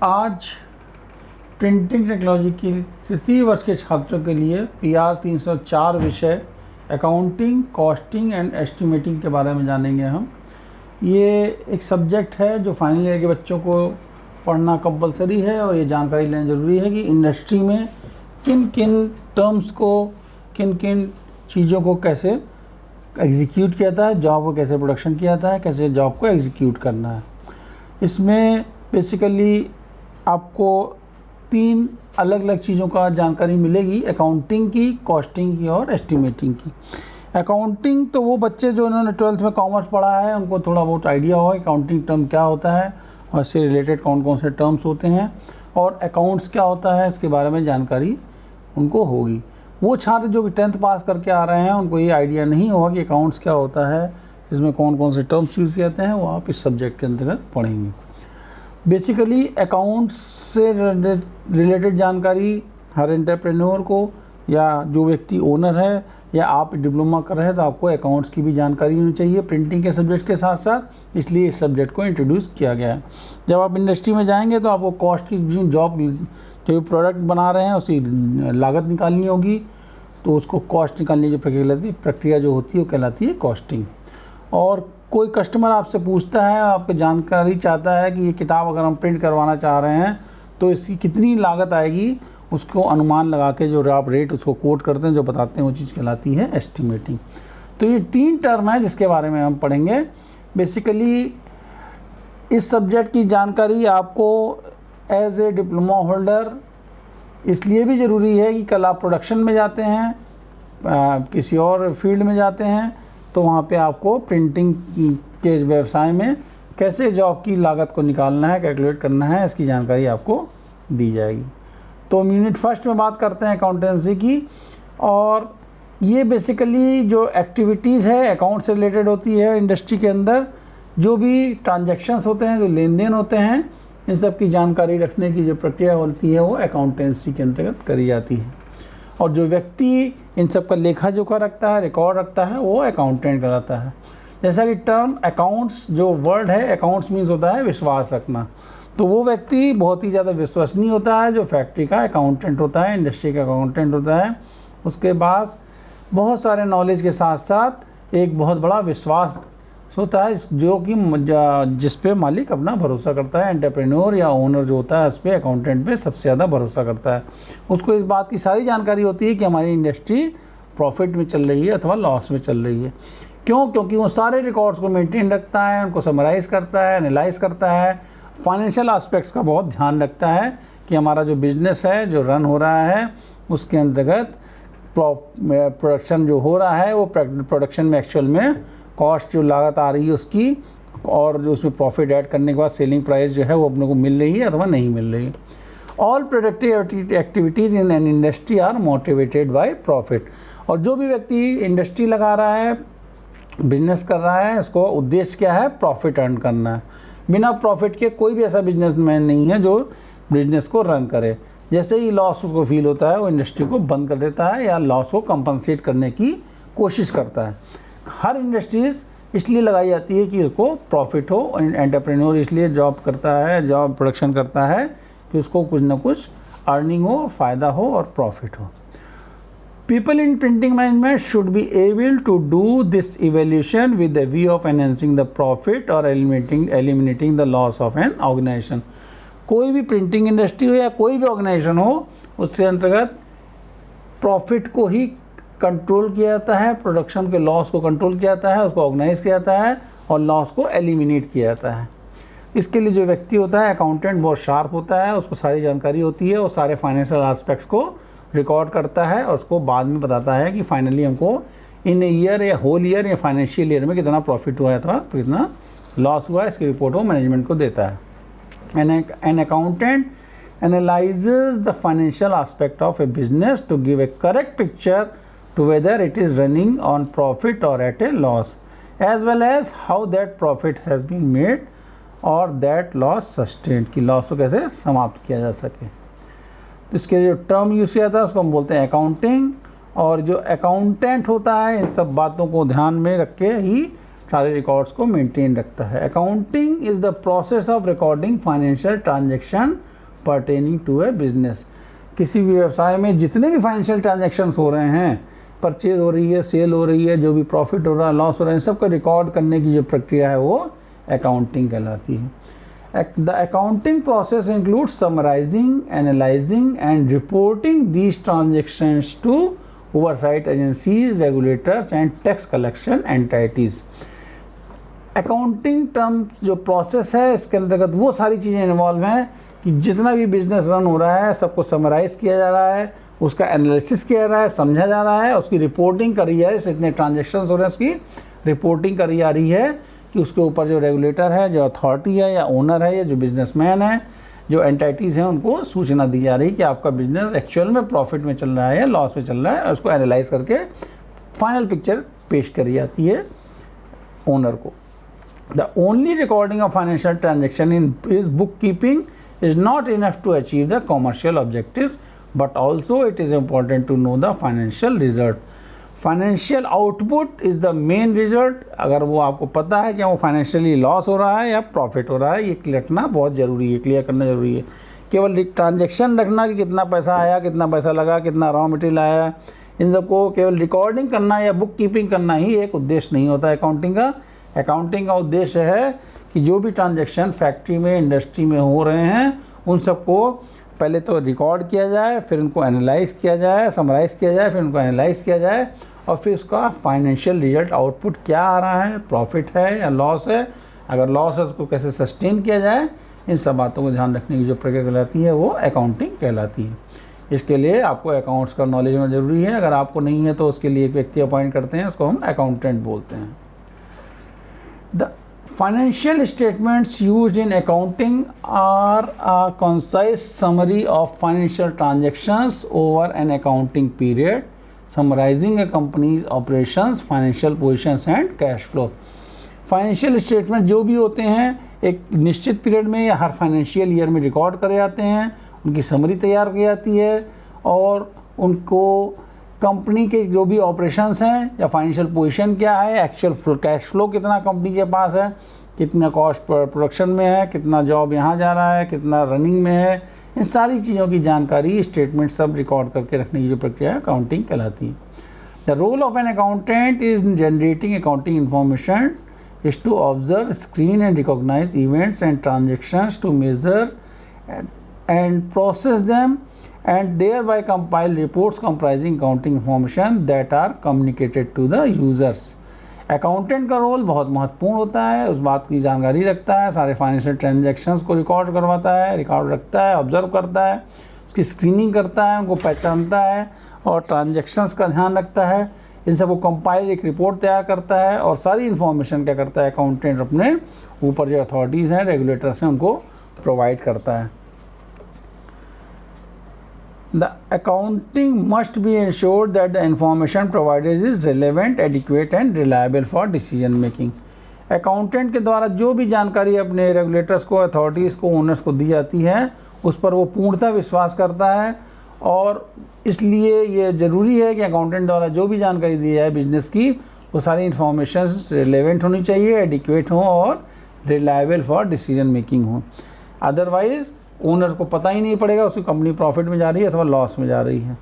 आज printing technology की तृतीय वर्ष के छात्रों के लिए PR 304 विषय अकाउंटिंग, कॉस्टिंग एंड एस्टिमेटिंग के बारे में जानेंगे हम। ये एक सब्जेक्ट है जो फाइनल ईयर के बच्चों को पढ़ना कंपलसरी है और ये जानकारी लेना ज़रूरी है कि इंडस्ट्री में किन किन टर्म्स को, किन किन चीज़ों को कैसे एग्जीक्यूट किया जाता है, जॉब को कैसे प्रोडक्शन किया जाता है, कैसे जॉब को एग्जीक्यूट करना है। इसमें बेसिकली आपको 3 अलग अलग चीज़ों का जानकारी मिलेगी, अकाउंटिंग की, कॉस्टिंग की और एस्टिमेटिंग की। अकाउंटिंग तो वो बच्चे जो उन्होंने 12th में कॉमर्स पढ़ा है उनको थोड़ा बहुत आइडिया हो अकाउंटिंग टर्म क्या होता है और इससे रिलेटेड कौन कौन से टर्म्स होते हैं और अकाउंट्स क्या होता है इसके बारे में जानकारी उनको होगी। वो छात्र जो कि 10th पास करके आ रहे हैं उनको ये आइडिया नहीं होगा कि अकाउंट्स क्या होता है, इसमें कौन कौन से टर्म्स यूज़ किए जाते हैं, वो आप इस सब्जेक्ट के अंतर्गत पढ़ेंगे। बेसिकली अकाउंट्स से रिलेटेड जानकारी हर एंटरप्रेन्योर को या जो व्यक्ति ओनर है या आप डिप्लोमा कर रहे हैं तो आपको अकाउंट्स की भी जानकारी होनी चाहिए प्रिंटिंग के सब्जेक्ट के साथ साथ, इसलिए इस सब्जेक्ट को इंट्रोड्यूस किया गया है। जब आप इंडस्ट्री में जाएंगे तो आपको कॉस्ट की जॉब जो प्रोडक्ट बना रहे हैं उसकी लागत निकालनी होगी, तो उसको कॉस्ट निकालने की प्रक्रिया जो होती है वो कहलाती है कॉस्टिंग। और कोई कस्टमर आपसे पूछता है, आपको जानकारी चाहता है कि ये किताब अगर हम प्रिंट करवाना चाह रहे हैं तो इसकी कितनी लागत आएगी, उसको अनुमान लगा के जो आप रेट उसको कोट करते हैं, जो बताते हैं, वो चीज़ कहलाती है एस्टिमेटिंग। तो ये 3 टर्म है जिसके बारे में हम पढ़ेंगे। बेसिकली इस सब्जेक्ट की जानकारी आपको एज ए डिप्लोमा होल्डर इसलिए भी ज़रूरी है कि कल आप प्रोडक्शन में जाते हैं, किसी और फील्ड में जाते हैं, तो वहाँ पे आपको प्रिंटिंग के व्यवसाय में कैसे जॉब की लागत को निकालना है, कैलकुलेट करना है, इसकी जानकारी आपको दी जाएगी। तो यूनिट फर्स्ट में बात करते हैं अकाउंटेंसी की, और ये बेसिकली जो एक्टिविटीज़ है अकाउंट से रिलेटेड होती है। इंडस्ट्री के अंदर जो भी ट्रांजैक्शंस होते हैं, जो लेन देन होते हैं, इन सब की जानकारी रखने की जो प्रक्रिया होती है वो अकाउंटेंसी के अंतर्गत करी जाती है। और जो व्यक्ति इन सब का लेखा जोखा रखता है, रिकॉर्ड रखता है, वो अकाउंटेंट कहलाता है। जैसा कि टर्म अकाउंट्स जो वर्ड है, अकाउंट्स मीन्स होता है विश्वास रखना, तो वो व्यक्ति बहुत ही ज़्यादा विश्वसनीय होता है जो फैक्ट्री का अकाउंटेंट होता है, इंडस्ट्री का अकाउंटेंट होता है। उसके पास बहुत सारे नॉलेज के साथ साथ एक बहुत बड़ा विश्वास होता है जो कि जिस पे मालिक अपना भरोसा करता है। एंटरप्रेन्योर या ओनर जो होता है उस पर, अकाउंटेंट पे सबसे ज़्यादा भरोसा करता है। उसको इस बात की सारी जानकारी होती है कि हमारी इंडस्ट्री प्रॉफिट में चल रही है अथवा लॉस में चल रही है। क्यों? क्योंकि वो सारे रिकॉर्ड्स को मेंटेन रखता है, उनको समराइज़ करता है, एनालाइज करता है, फाइनेंशियल एस्पेक्ट्स का बहुत ध्यान रखता है कि हमारा जो बिज़नेस है जो रन हो रहा है उसके अंतर्गत प्रोडक्शन जो हो रहा है वो प्रोडक्शन में एक्चुअल में कॉस्ट जो लागत आ रही है उसकी, और जो उसमें प्रॉफिट ऐड करने के बाद सेलिंग प्राइस जो है वो अपने को मिल रही है अथवा नहीं मिल रही है। All productive activities in an industry are motivated by profit. और जो भी व्यक्ति इंडस्ट्री लगा रहा है, बिजनेस कर रहा है, उसको उद्देश्य क्या है? प्रॉफिट अर्न करना है। बिना प्रॉफिट के कोई भी ऐसा बिजनेसमैन नहीं है जो बिजनेस को रन करे। जैसे ही लॉस उसको फील होता है वो इंडस्ट्री को बंद कर देता है या लॉस को कंपनसेट करने की कोशिश करता है। हर इंडस्ट्रीज़ इसलिए लगाई जाती है कि उसको प्रॉफिट हो। एंटरप्रेन्योर इसलिए जॉब करता है, जॉब प्रोडक्शन करता है कि उसको कुछ ना कुछ अर्निंग हो, फ़ायदा हो और प्रॉफिट हो। People in printing management should be able to do this evaluation with the view of enhancing the profit or eliminating the loss of an organization। कोई भी प्रिंटिंग इंडस्ट्री हो या कोई भी ऑर्गेनाइजेशन हो, उसके अंतर्गत प्रॉफिट को ही कंट्रोल किया जाता है, प्रोडक्शन के लॉस को कंट्रोल किया जाता है, उसको ऑर्गेनाइज किया जाता है और लॉस को एलिमिनेट किया जाता है। इसके लिए जो व्यक्ति होता है अकाउंटेंट बहुत शार्प होता है, उसको सारी जानकारी होती है और सारे फाइनेंशियल एस्पेक्ट्स को रिकॉर्ड करता है और उसको बाद में बताता है कि फाइनली हमको इन ईयर या होल ईयर या फाइनेंशियल ईयर में कितना प्रॉफिट हुआ है अथवा कितना लॉस हुआ है, इसकी रिपोर्ट वो मैनेजमेंट को देता है। An accountant analyses the financial aspect of a business to give a correct picture to whether it is running on profit or at a loss, as well as how that profit has been made or that loss sustained, कि loss को कैसे समाप्त किया जा सके। तो इसके जो टर्म यूज़ किया था उसको हम बोलते हैं अकाउंटिंग। और जो अकाउंटेंट होता है इन सब बातों को ध्यान में रख के ही सारे रिकॉर्ड्स को मेंटेन रखता है। Accounting is the process of recording financial transaction pertaining to a business. किसी भी व्यवसाय में जितने भी फाइनेंशियल ट्रांजैक्शंस हो रहे हैं, परचेज हो रही है, सेल हो रही है, जो भी प्रॉफिट हो रहा है, लॉस हो रहा है, इन सब का रिकॉर्ड करने की जो प्रक्रिया है वो अकाउंटिंग कहलाती है। The accounting process includes summarising, analysing and reporting these transactions to oversight agencies, regulators and tax collection entities. Accounting term जो प्रोसेस है, इसके अंतर्गत वो सारी चीज़ें इन्वॉल्व हैं कि जितना भी बिजनेस रन हो रहा है सबको समराइज़ किया जा रहा है, उसका एनालिसिस किया जा रहा है, समझा जा रहा है, उसकी रिपोर्टिंग करी जा रही है, इतने ट्रांजैक्शंस हो रहे हैं उसकी रिपोर्टिंग करी जा रही है कि उसके ऊपर जो रेगुलेटर है, जो अथॉरिटी है या ओनर है या जो बिजनेसमैन है, जो एंटिटीज़ हैं, उनको सूचना दी जा रही है कि आपका बिजनेस एक्चुअल में प्रॉफिट में चल रहा है या लॉस में चल रहा है, उसको एनालाइज करके फाइनल पिक्चर पेश करी जाती है ओनर को। The only recording of financial transaction in is book keeping is not enough to achieve the commercial objectives, but also it is important to know the financial result. Financial output is the main result. अगर वो आपको पता है कि वो financially loss हो रहा है या प्रॉफिट हो रहा है, ये क्लियर करना बहुत ज़रूरी है, क्लियर करना ज़रूरी है। केवल ट्रांजेक्शन रखना कि कितना पैसा आया, कितना पैसा लगा, कितना रॉ मटेरियल आया, इन सबको केवल रिकॉर्डिंग करना या बुक कीपिंग करना ही एक उद्देश्य नहीं होता है अकाउंटिंग का। अकाउंटिंग का उद्देश्य है कि जो भी ट्रांजैक्शन फैक्ट्री में, इंडस्ट्री में हो रहे हैं, उन सबको पहले तो रिकॉर्ड किया जाए, फिर उनको एनालाइज किया जाए, समराइज़ किया जाए, फिर उनको एनालाइज किया जाए और फिर उसका फाइनेंशियल रिजल्ट आउटपुट क्या आ रहा है, प्रॉफिट है या लॉस है, अगर लॉस है उसको कैसे सस्टेन किया जाए, इन सब बातों को ध्यान रखने की जो प्रक्रिया कहलाती है वो अकाउंटिंग कहलाती है। इसके लिए आपको अकाउंट्स का नॉलेज होना ज़रूरी है। अगर आपको नहीं है तो उसके लिए एक व्यक्ति अपॉइंट करते हैं, उसको हम अकाउंटेंट बोलते हैं। The financial statements used in accounting are a concise summary of financial transactions over an accounting period, summarizing a company's operations, financial positions and cash flow. Financial statement जो भी होते हैं एक निश्चित पीरियड में या हर फाइनेंशियल ईयर में record करे जाते हैं, उनकी समरी तैयार की जाती है और उनको कंपनी के जो भी ऑपरेशंस हैं या फाइनेंशियल पोजीशन क्या है, एक्चुअल कैश फ्लो कितना कंपनी के पास है, कितना कॉस्ट प्रोडक्शन में है, कितना जॉब यहाँ जा रहा है, कितना रनिंग में है, इन सारी चीज़ों की जानकारी स्टेटमेंट सब रिकॉर्ड करके रखने की जो प्रक्रिया है अकाउंटिंग कहलाती है। The role of an accountant is generating accounting information is to observe, screen and recognise events and transactions to measure and process them and thereby compile reports comprising accounting information that are communicated to the users. Accountant का role बहुत महत्वपूर्ण होता है, उस बात की जानकारी रखता है, सारे फाइनेंशियल ट्रांजैक्शंस को रिकॉर्ड करवाता है, रिकॉर्ड रखता है, ऑब्जर्व करता है, उसकी स्क्रीनिंग करता है, उनको पहचानता है और ट्रांजैक्शंस का ध्यान रखता है, इन सबको कंपाइल एक रिपोर्ट तैयार करता है और सारी इन्फॉर्मेशन क्या करता है अकाउंटेंट अपने ऊपर जो अथॉरिटीज़ हैं, रेगुलेटर्स हैं, उनको प्रोवाइड करता है। The accounting must be ensured that the information provided is relevant, adequate and reliable for decision making. Accountant के द्वारा जो भी जानकारी अपने रेगुलेटर्स को, अथॉरिटीज़ को, ओनर्स को दी जाती है उस पर वो पूर्णतः विश्वास करता है और इसलिए ये ज़रूरी है कि अकाउंटेंट द्वारा जो भी जानकारी दी जाए बिजनेस की, वो सारी इंफॉर्मेशन रिलेवेंट होनी चाहिए, एडिक्वेट हो और रिलायबल फॉर डिसीजन मेकिंग हो। अदरवाइज़ ओनर को पता ही नहीं पड़ेगा उसकी कंपनी प्रॉफिट में जा रही है अथवा लॉस में जा रही है।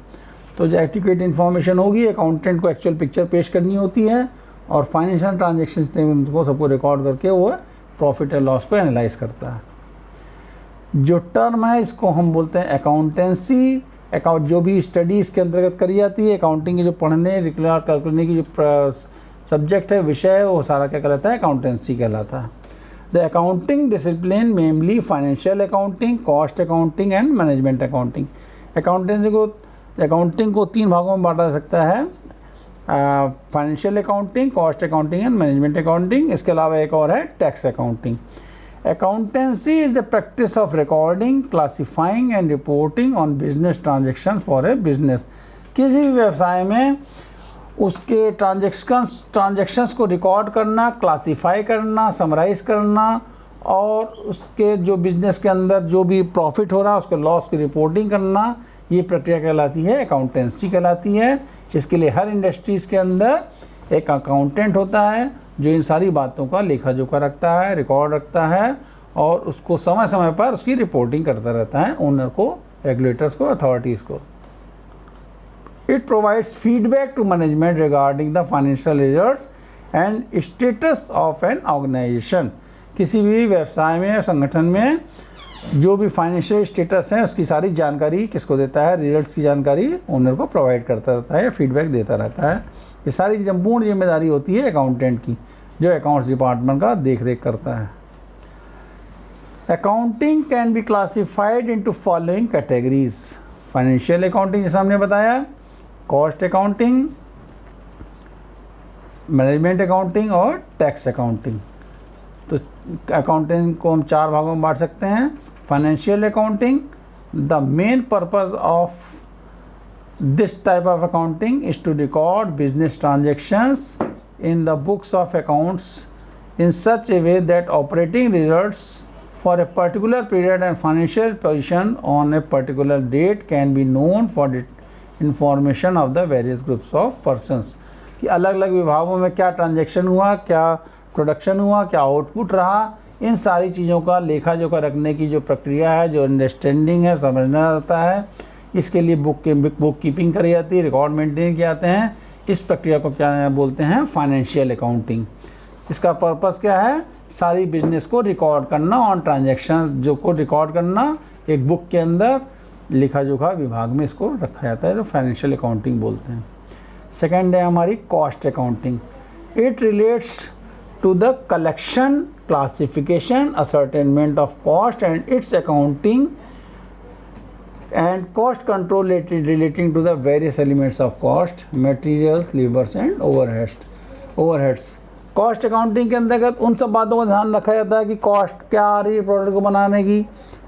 तो जो एडिक्वेट इन्फॉर्मेशन होगी, अकाउंटेंट को एक्चुअल पिक्चर पेश करनी होती है और फाइनेंशियल ट्रांजेक्शन को सबको रिकॉर्ड करके वो प्रॉफिट और लॉस को एनालाइज करता है। जो टर्म है इसको हम बोलते हैं अकाउंटेंसी। अकाउंट जो भी स्टडी इसके अंतर्गत करी जाती है, अकाउंटिंग की जो पढ़ने करने की जो सब्जेक्ट है, विषय है, वो सारा क्या कहलाता है, अकाउंटेंसी कहलाता है। The accounting discipline mainly financial accounting, cost accounting and management accounting. Accounting को तीन भागों में बांटा जा सकता है, financial accounting, cost accounting and management accounting. इसके अलावा एक और है tax accounting. Accountancy is the practice of recording, classifying and reporting on business transaction for a business. किसी भी व्यवसाय में उसके ट्रांजेक्शन्स को रिकॉर्ड करना, क्लासिफाई करना, समराइज़ करना और उसके जो बिज़नेस के अंदर जो भी प्रॉफिट हो रहा है उसके लॉस की रिपोर्टिंग करना, ये प्रक्रिया कहलाती है अकाउंटेंसी कहलाती है। इसके लिए हर इंडस्ट्रीज़ के अंदर एक अकाउंटेंट होता है जो इन सारी बातों का लेखा जोखा रखता है, रिकॉर्ड रखता है और उसको समय समय पर उसकी रिपोर्टिंग करता रहता है ओनर को, रेगुलेटर्स को, अथॉरिटीज़ को। It provides feedback to management regarding the financial results and status of an organisation. किसी भी व्यवसाय में या संगठन में जो भी फाइनेंशियल स्टेटस है उसकी सारी जानकारी किसको देता है, रिजल्ट्स की जानकारी ओनर को प्रोवाइड करता रहता है, फीडबैक देता रहता है। ये सारी संपूर्ण जिम्मेदारी होती है अकाउंटेंट की, जो अकाउंट्स डिपार्टमेंट का देख रेख करता है। Accounting can be classified into following categories. Financial accounting जैसे हमने बताया, कॉस्ट अकाउंटिंग, मैनेजमेंट अकाउंटिंग और टैक्स अकाउंटिंग। तो अकाउंटिंग को हम 4 भागों में बांट सकते हैं। Financial accounting, the main purpose of this type of accounting is to record business transactions in the books of accounts in such a way that operating results for a particular period and financial position on a particular date can be known for the information of the various groups of persons। कि अलग अलग विभागों में क्या transaction हुआ, क्या production हुआ, क्या आउटपुट रहा, इन सारी चीज़ों का लेखा जोखा रखने की जो प्रक्रिया है, जो अंडरस्टैंडिंग है, समझना आता है। इसके लिए बुक कीपिंग करी जाती है, रिकॉर्ड मेंटेन किए जाते हैं। इस प्रक्रिया को क्या बोलते हैं, फाइनेंशियल अकाउंटिंग। इसका पर्पस क्या है, सारी बिजनेस को रिकॉर्ड करना, ऑन ट्रांजैक्शन जो को रिकॉर्ड करना एक बुक के अंदर लेखा जोखा विभाग में इसको रखा जाता है, जो फाइनेंशियल अकाउंटिंग बोलते हैं। सेकेंड है हमारी cost accounting. It relates to the collection, classification, ascertainment of cost and its accounting and cost control relating to the various elements of cost, materials, labors and overheads। Cost accounting के अंतर्गत उन सब बातों का ध्यान रखा जाता है कि कॉस्ट क्या आ रही है प्रोडक्ट को बनाने की,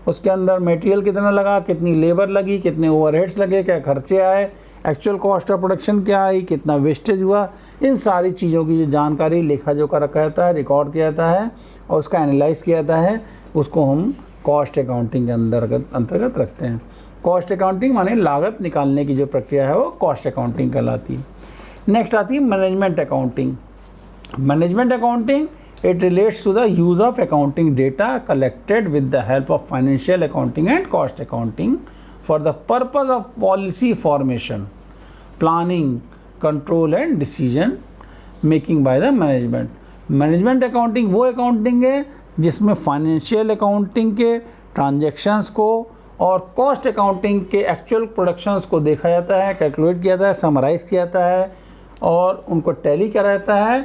उसके अंदर मटेरियल कितना लगा, कितनी लेबर लगी, कितने ओवरहेड्स लगे, क्या खर्चे आए, एक्चुअल कॉस्ट ऑफ प्रोडक्शन क्या आई, कितना वेस्टेज हुआ। इन सारी चीज़ों की जो जानकारी लेखा जोखा रखा जाता है, रिकॉर्ड किया जाता है और उसका एनालाइज किया जाता है, उसको हम कॉस्ट अकाउंटिंग के अंतर्गत रखते हैं। कॉस्ट अकाउंटिंग माने लागत निकालने की जो प्रक्रिया है वो कॉस्ट अकाउंटिंग कहलाती है। नेक्स्ट आती है management accounting. Management accounting, it relates to the use of accounting data collected with the help of financial accounting and cost accounting for the purpose of policy formation, planning, control and decision making by the management. Management accounting वो accounting है जिसमें financial accounting के transactions को और cost accounting के actual productions को देखा जाता है, कैलकुलेट किया जाता है, समराइज़ किया जाता है और उनको टैली करा जाता है।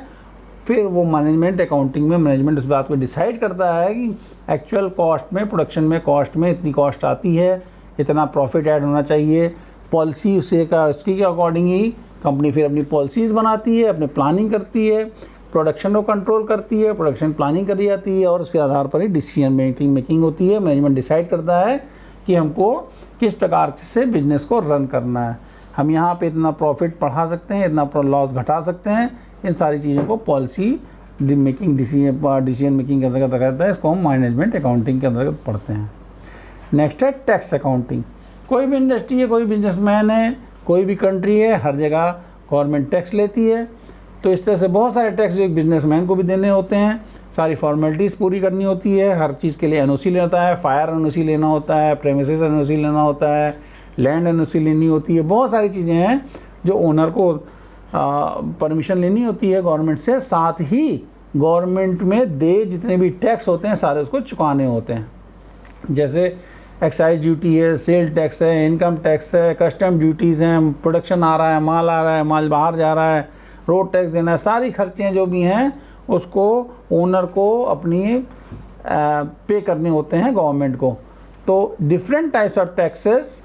फिर वो मैनेजमेंट अकाउंटिंग में मैनेजमेंट उस बात को डिसाइड करता है कि एक्चुअल कॉस्ट में, प्रोडक्शन में कॉस्ट में इतनी कॉस्ट आती है, इतना प्रॉफिट ऐड होना चाहिए। पॉलिसी उसके अकॉर्डिंग ही कंपनी फिर अपनी पॉलिसीज़ बनाती है, अपनी प्लानिंग करती है, प्रोडक्शन को कंट्रोल करती है, प्रोडक्शन प्लानिंग करी जाती है और उसके आधार पर ही डिसीजन मेकिंग होती है। मैनेजमेंट डिसाइड करता है कि हमको किस प्रकार से बिजनेस को रन करना है, हम यहाँ पे इतना प्रॉफिट बढ़ा सकते हैं, इतना लॉस घटा सकते हैं। इन सारी चीज़ों को पॉलिसी मेकिंग, डिसीजन मेकिंग के अंतर्गत रखा जाता है। इसको हम मैनेजमेंट अकाउंटिंग के अंतर्गत पढ़ते हैं। नेक्स्ट है टैक्स अकाउंटिंग। कोई भी इंडस्ट्री है, कोई बिजनेसमैन है, कोई भी कंट्री है, हर जगह गवर्नमेंट टैक्स लेती है। तो इस तरह से बहुत सारे टैक्स जो बिजनेसमैन को भी देने होते हैं, सारी फॉर्मेलिटीज़ पूरी करनी होती है। हर चीज़ के लिए एनओसी लेना होता है, फायर एनओसी लेना होता है, प्रेमिसेस एनओसी लेना होता है, लैंड एनओसी लेनी होती है। बहुत सारी चीज़ें हैं जो ओनर को परमिशन लेनी होती है गवर्नमेंट से। साथ ही गवर्नमेंट में दे जितने भी टैक्स होते हैं सारे उसको चुकाने होते हैं। जैसे एक्साइज ड्यूटी है, सेल टैक्स है, इनकम टैक्स है, कस्टम ड्यूटीज़ हैं, प्रोडक्शन आ रहा है, माल आ रहा है, माल बाहर जा रहा है, रोड टैक्स देना है। सारी खर्चे जो भी हैं उसको ओनर को अपनी पे करने होते हैं गवर्नमेंट को। तो different types of taxes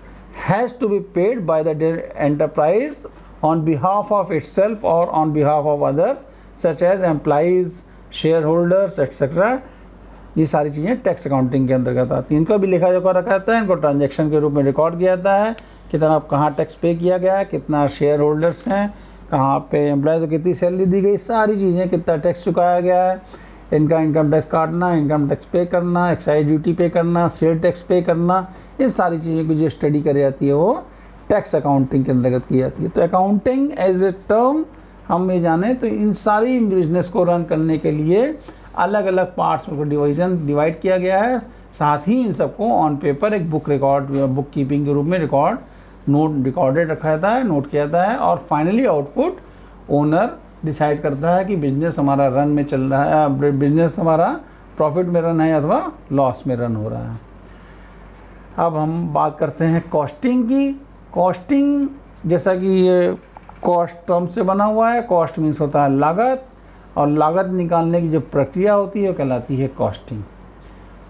has to be paid by the enterprise on behalf of itself और on behalf of others such as employees, shareholders etcetera. ये सारी चीज़ें टैक्स अकाउंटिंग के अंतर्गत आती हैं। इनका भी लेखा जोखा रखा जाता है, इनको ट्रांजैक्शन के रूप में रिकॉर्ड किया जाता है, कितना कहाँ टैक्स पे किया गया है, कितना शेयर होल्डर्स हैं, कहाँ पे एम्प्लॉयज़ को कितनी सैलरी दी गई, सारी चीज़ें, कितना टैक्स चुकाया गया है, इनका इनकम टैक्स काटना, इनकम टैक्स पे करना, एक्साइज ड्यूटी पे करना, सेल टैक्स पे करना, इस सारी चीज़ों की जो स्टडी करी जाती है वो टैक्स अकाउंटिंग के अंतर्गत की जाती है। तो अकाउंटिंग एज ए टर्म हम ये जाने तो इन सारी बिजनेस को रन करने के लिए अलग अलग पार्ट्स को डिवाइड किया गया है। साथ ही इन सबको ऑन पेपर एक बुक कीपिंग के रूप में रिकॉर्डेड रखा जाता है, नोट किया जाता है, और फाइनली आउटपुट ओनर डिसाइड करता है कि बिजनेस हमारा रन में चल रहा है, बिजनेस हमारा प्रॉफिट में रन है अथवा लॉस में रन हो रहा है। अब हम बात करते हैं कॉस्टिंग की। कॉस्टिंग जैसा कि ये कॉस्ट टर्म से बना हुआ है, कॉस्ट मीन्स होता है लागत, और लागत निकालने की जो प्रक्रिया होती है वो कहलाती है costing.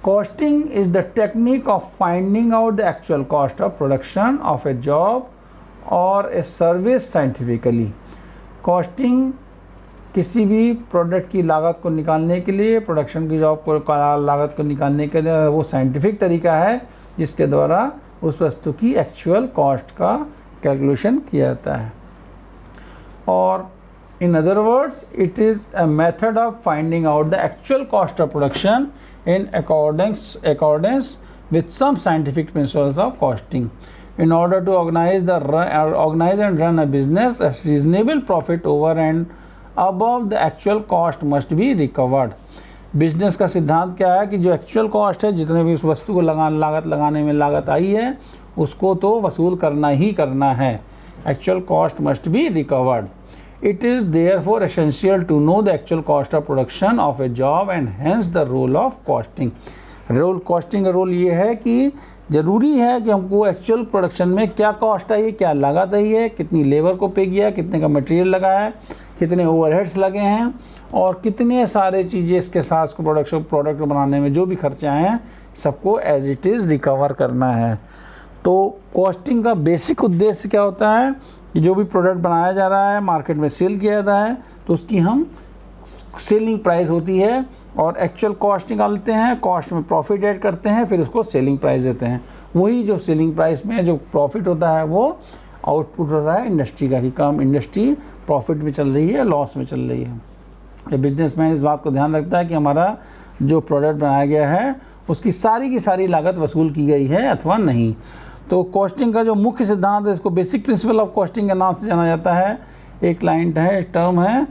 Costing is the technique of finding out the actual cost of production of a job और ए सर्विस साइंटिफिकली। कॉस्टिंग किसी भी प्रोडक्ट की लागत को निकालने के लिए, प्रोडक्शन की जॉब को लागत को निकालने के लिए वो साइंटिफिक तरीका है जिसके द्वारा उस वस्तु की एक्चुअल कॉस्ट का कैलकुलेशन किया जाता है। और in other words, it is a method of finding out the actual cost of production in accordance with some scientific principles of costing. In order to organize and run a business, a reasonable profit over and above the actual cost must be recovered. Business का सिद्धांत क्या है कि जो actual cost है, जितने भी उस वस्तु को लागत लगाने में लागत आई है, उसको तो वसूल करना ही करना है। Actual cost must be recovered. It is therefore essential to know the actual cost of production of a job and hence the role of costing. Costing का रोल ये है कि ज़रूरी है कि हमको एक्चुअल प्रोडक्शन में क्या कॉस्ट आई है, क्या लागत आई है, कितनी लेबर को पे किया, कितने का मटेरियल लगा है, कितने ओवरहेड्स लगे हैं, और कितने सारे चीज़ें इसके साथ प्रोडक्ट बनाने में जो भी खर्चे आए हैं सबको एज इट इज़ रिकवर करना है। तो कॉस्टिंग का बेसिक उद्देश्य क्या होता है कि जो भी प्रोडक्ट बनाया जा रहा है, मार्केट में सेल किया जाता है, तो उसकी हम सेलिंग प्राइस होती है और एक्चुअल कॉस्ट निकालते हैं, कॉस्ट में प्रॉफिट ऐड करते हैं, फिर उसको सेलिंग प्राइस देते हैं। वही जो सेलिंग प्राइस में जो प्रॉफिट होता है वो आउटपुट हो रहा है इंडस्ट्री का, कि कम इंडस्ट्री प्रॉफिट में चल रही है, लॉस में चल रही है। ये बिजनेसमैन इस बात को ध्यान रखता है कि हमारा जो प्रोडक्ट बनाया गया है उसकी सारी की सारी लागत वसूल की गई है अथवा नहीं। तो कॉस्टिंग का जो मुख्य सिद्धांत है, इसको बेसिक प्रिंसिपल ऑफ कॉस्टिंग के नाम से जाना जाता है। एक लाइन है, टर्म है,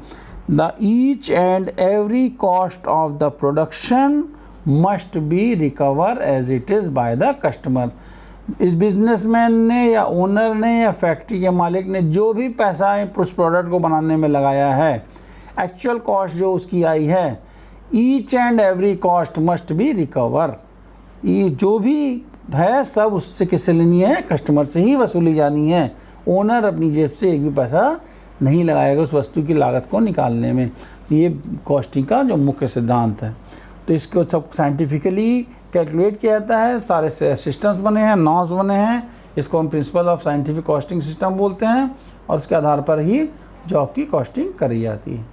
the each and every cost of the production must be recover as it is by the customer. इस बिजनेसमैन ने या ओनर ने या फैक्ट्री के मालिक ने जो भी पैसा उस प्रोडक्ट को बनाने में लगाया है, एक्चुअल कॉस्ट जो उसकी आई है, each and every cost must be recover. ये जो भी है सब उससे किससे लेनी है, कस्टमर से ही वसूली जानी है। ओनर अपनी जेब से एक भी पैसा नहीं लगाएगा उस वस्तु की लागत को निकालने में। ये कॉस्टिंग का जो मुख्य सिद्धांत है। तो इसको सब साइंटिफिकली कैलकुलेट किया जाता है, सारे सिस्टम्स बने हैं, नॉर्म्स बने हैं, इसको हम principle of scientific costing system बोलते हैं, और उसके आधार पर ही जॉब की कॉस्टिंग करी जाती है।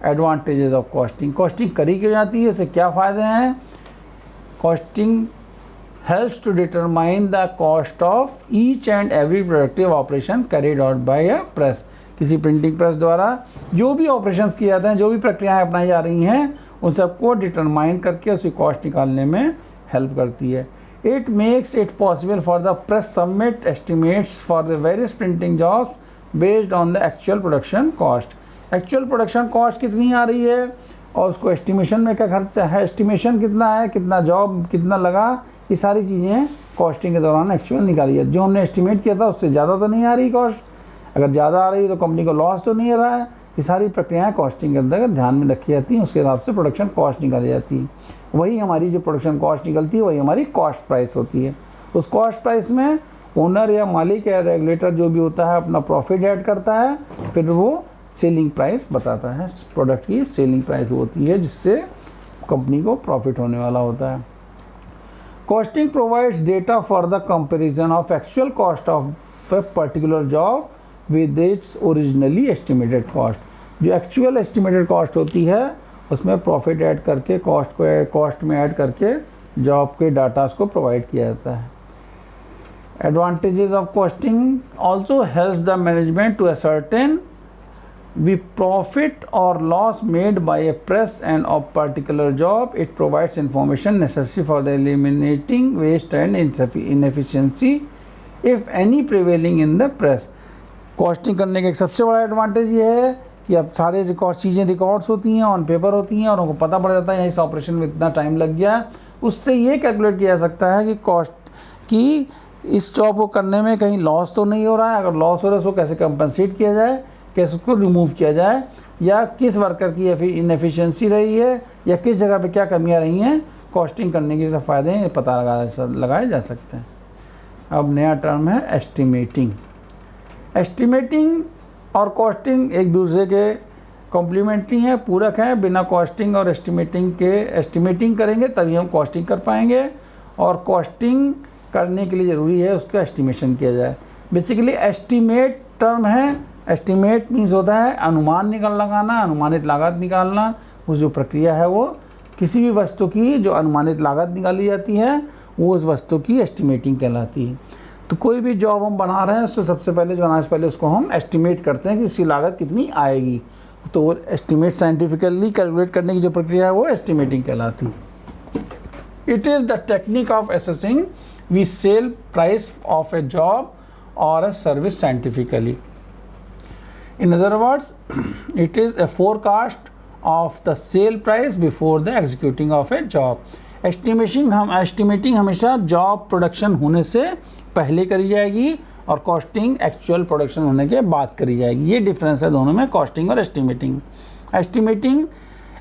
एडवांटेजेस ऑफ कॉस्टिंग, कॉस्टिंग करी क्यों जाती है, इससे क्या फ़ायदे हैं। Costing helps to determine the cost of each and every productive operation carried out by a press। किसी प्रिंटिंग प्रेस द्वारा जो भी ऑपरेशंस किए जाते हैं, जो भी प्रक्रियाएं अपनाई जा रही हैं, उन सबको डिटरमाइन करके उसकी कॉस्ट निकालने में हेल्प करती है। It makes it possible for the press submit estimates for the various printing jobs based on the actual production cost. Actual production cost कितनी आ रही है और उसको एस्टिमेशन में क्या खर्चा है, एस्टिमेशन कितना है, कितना जॉब कितना लगा, ये सारी चीज़ें कॉस्टिंग के दौरान एक्चुअल निकाली है। जो हमने एस्टिमेट किया था उससे ज़्यादा तो नहीं आ रही कॉस्ट, अगर ज़्यादा आ रही तो कंपनी को लॉस तो नहीं हो रहा है। ये सारी प्रक्रियाएं कॉस्टिंग के अंदर ध्यान में रखी जाती हैं, उसके हिसाब से प्रोडक्शन कॉस्ट निकाली जाती है। वही हमारी जो प्रोडक्शन कॉस्ट निकलती है वही हमारी कॉस्ट प्राइस होती है। उस कॉस्ट प्राइस में ओनर या मालिक या रेगुलेटर जो भी होता है अपना प्रॉफिट ऐड करता है, फिर वो सेलिंग प्राइस बताता है। प्रोडक्ट की सेलिंग प्राइस होती है जिससे कंपनी को प्रॉफिट होने वाला होता है। Costing provides data for the comparison of actual cost of a particular job with its originally estimated cost. जो एक्चुअल एस्टिमेटेड कॉस्ट होती है उसमें प्रॉफिट ऐड करके कॉस्ट में ऐड करके जॉब के डाटा को प्रोवाइड किया जाता है। Advantages of costing also helps the management to ascertain the profit or loss made by a press and of particular job. It provides information necessary for the eliminating waste and inefficiency if any prevailing in the press। Costing करने का एक सबसे बड़ा advantage ये है कि अब सारे चीज़ें रिकॉर्ड्स होती हैं, ऑन पेपर होती हैं और उनको पता पड़ जाता है इस ऑपरेशन में इतना टाइम लग गया। उससे ये कैलकुलेट किया जा सकता है कि कॉस्ट की इस जॉब को करने में कहीं लॉस तो नहीं हो रहा है, अगर लॉस हो रहा है उसको कैसे कंपनसेट किया जाए, कैसे उसको रिमूव किया जाए, या किस वर्कर की इनएफिशिएंसी रही है या किस जगह पे क्या कमियां रही हैं, कॉस्टिंग करने के सब फ़ायदे हैं, पता लगाए जा सकते हैं। अब नया टर्म है एस्टिमेटिंग। एस्टिमेटिंग और कॉस्टिंग एक दूसरे के कॉम्प्लीमेंट्री हैं, पूरक हैं। बिना कॉस्टिंग और एस्टिमेटिंग करेंगे तभी हम कॉस्टिंग कर पाएंगे, और कॉस्टिंग करने के लिए ज़रूरी है उसका एस्टिमेशन किया जाए। बेसिकली एस्टिमेट टर्म है, एस्टिमेट मीन्स होता है अनुमान लगाना, अनुमानित लागत निकालना। वो जो प्रक्रिया है वो किसी भी वस्तु की जो अनुमानित लागत निकाली जाती है वो उस वस्तु की एस्टिमेटिंग कहलाती है। तो कोई भी जॉब हम बना रहे हैं उससे सबसे पहले जो बनाने से पहले उसको हम एस्टिमेट करते हैं कि इसकी लागत कितनी आएगी। तो वो एस्टिमेट साइंटिफिकली कैलकुलेट करने की जो प्रक्रिया है वो एस्टिमेटिंग कहलाती है। It is the technique of assessing we sell price of a job or a service scientifically. In other words, it is a forecast of the sale price before the executing of a job. Estimating हमेशा job production होने से पहले करी जाएगी और costing actual production होने के बाद करी जाएगी। ये डिफरेंस है दोनों में, कॉस्टिंग और estimating. Estimating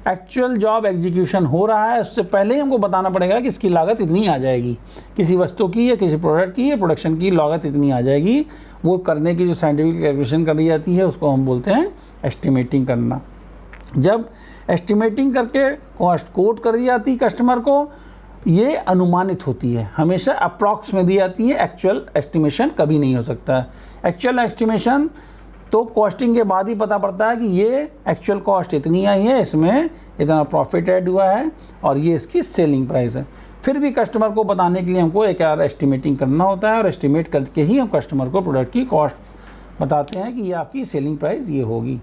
actual job execution हो रहा है उससे पहले ही हमको बताना पड़ेगा कि इसकी लागत इतनी आ जाएगी, किसी वस्तु की या किसी प्रोडक्ट की या प्रोडक्शन की लागत इतनी आ जाएगी। वो करने की जो साइंटिफिक कैलकुलेशन करी जाती है उसको हम बोलते हैं एस्टिमेटिंग करना। जब एस्टिमेटिंग करके कॉस्ट कोट करी जाती है कस्टमर को, ये अनुमानित होती है, हमेशा अप्रॉक्स में दी जाती है, एक्चुअल एस्टिमेशन कभी नहीं हो सकता है। एक्चुअल एस्टिमेशन तो कॉस्टिंग के बाद ही पता पड़ता है कि ये एक्चुअल कॉस्ट इतनी आई है, इसमें इतना प्रॉफिट ऐड हुआ है और ये इसकी सेलिंग प्राइस है। फिर भी कस्टमर को बताने के लिए हमको एक बार एस्टिमेटिंग करना होता है और एस्टिमेट करके ही हम कस्टमर को प्रोडक्ट की कॉस्ट बताते हैं कि ये आपकी सेलिंग प्राइस ये होगी,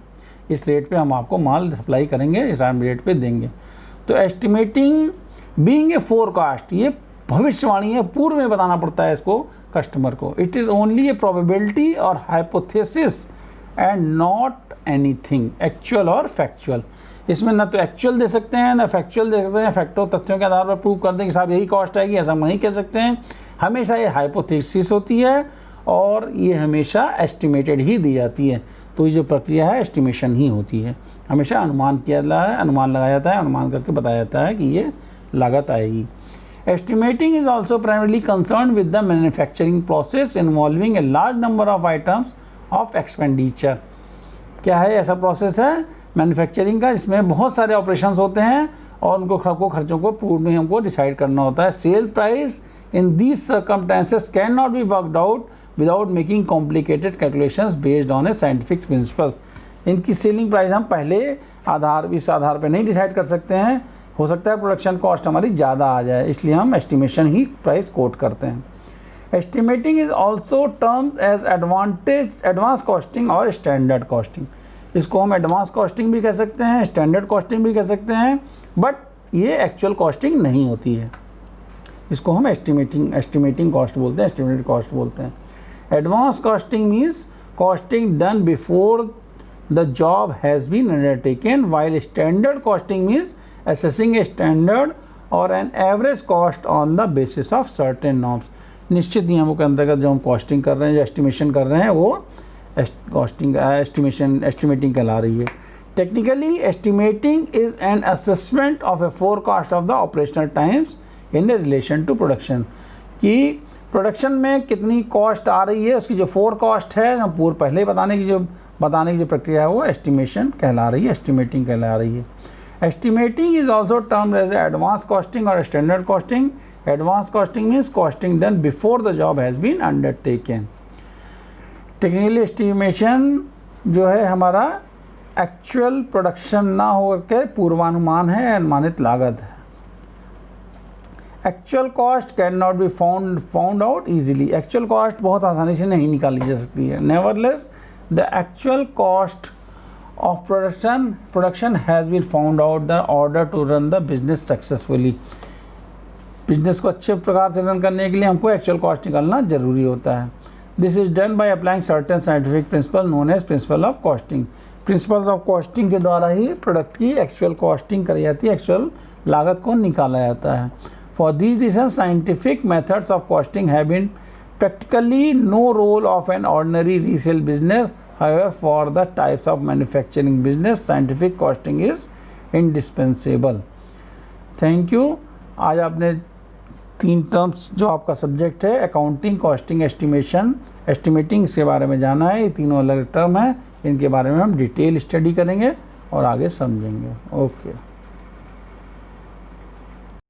इस रेट पे हम आपको माल सप्लाई करेंगे, इस रेट पे देंगे। तो एस्टिमेटिंग बीइंग ए फोरकास्ट, ये भविष्यवाणी है, पूर्व में बताना पड़ता है इसको कस्टमर को। It is only a probability और hypothesis and not anything actual और फैक्चुअल। इसमें ना तो एक्चुअल दे सकते हैं ना फैक्चुअल दे सकते हैं, फैक्टो तथ्यों के आधार पर प्रूव कर दें कि साहब यही कॉस्ट आएगी, ऐसा हम नहीं कह सकते हैं। हमेशा ये हाइपोथेसिस होती है और ये हमेशा एस्टिमेटेड ही दी जाती है। तो ये जो प्रक्रिया है एस्टिमेशन ही होती है, हमेशा अनुमान किया जाता है, अनुमान लगाया जाता है, अनुमान करके बताया जाता है कि ये लागत आएगी। Estimating is also primarily concern with the manufacturing process involving a large number of items of expenditure. क्या है, ऐसा प्रोसेस है मैन्युफैक्चरिंग का जिसमें बहुत सारे ऑपरेशंस होते हैं और उनको खर्चों को पूर्व में हमको डिसाइड करना होता है। Sale price in these circumstances can not be worked out without making complicated calculations based on A scientific principles. इनकी सेलिंग प्राइस हम पहले इस आधार पर नहीं डिसाइड कर सकते हैं, हो सकता है प्रोडक्शन कॉस्ट हमारी ज़्यादा आ जाए, इसलिए हम एस्टिमेशन ही प्राइस कोट करते हैं। Estimating is also terms as advance costing or standard costing. इसको हम एडवांस कॉस्टिंग भी कह सकते हैं, स्टैंडर्ड कॉस्टिंग भी कह सकते हैं, बट ये एक्चुअल कॉस्टिंग नहीं होती है। इसको हम एस्टिमेटिंग कॉस्ट बोलते हैं, एस्टिमेटेड कॉस्ट बोलते हैं। Advance costing means costing done before the job has been undertaken, while standard costing means assessing a standard or an average cost on the basis of certain norms। निश्चित नियमों के अंतर्गत जो हम कॉस्टिंग कर रहे हैं, जो एस्टिमेशन कर रहे हैं, वो एस्टिमेटिंग कहला रही है। Technically estimating is an assessment of a forecast of the operational times in relation to production, कि प्रोडक्शन में कितनी कॉस्ट आ रही है उसकी जो फोरकास्ट है पूर्व पहले बताने की जो प्रक्रिया है वो एस्टिमेशन कहला रही है, एस्टिमेटिंग कहला रही है। Estimating is also termed as advanced costing or standard costing. Advanced costing means costing done before the job has been undertaken. Technically estimation जो है हमारा एक्चुअल प्रोडक्शन ना होकर पूर्वानुमान है, अनुमानित लागत है। Actual cost can not be found out easily. Actual cost बहुत आसानी से नहीं निकाली जा सकती है। Nevertheless the actual cost of production has been found out the order to run the business successfully। Business को अच्छे प्रकार से रन करने के लिए हमको एक्चुअल कॉस्ट निकालना ज़रूरी होता है। This is done by applying certain scientific principle known as principle of costing. Principles of costing के द्वारा ही प्रोडक्ट की एक्चुअल कॉस्टिंग करी जाती है, एक्चुअल लागत को निकाला जाता है। For this reason scientific methods of costing have been practically no role of an ordinary resale business. However, for the types of manufacturing business, scientific costing is indispensable. Thank you. आज आपने 3 terms जो आपका subject है accounting, costing, estimating, इसके बारे में जाना है। ये तीनों अलग टर्म हैं, इनके बारे में हम डिटेल स्टडी करेंगे और आगे समझेंगे। ओके।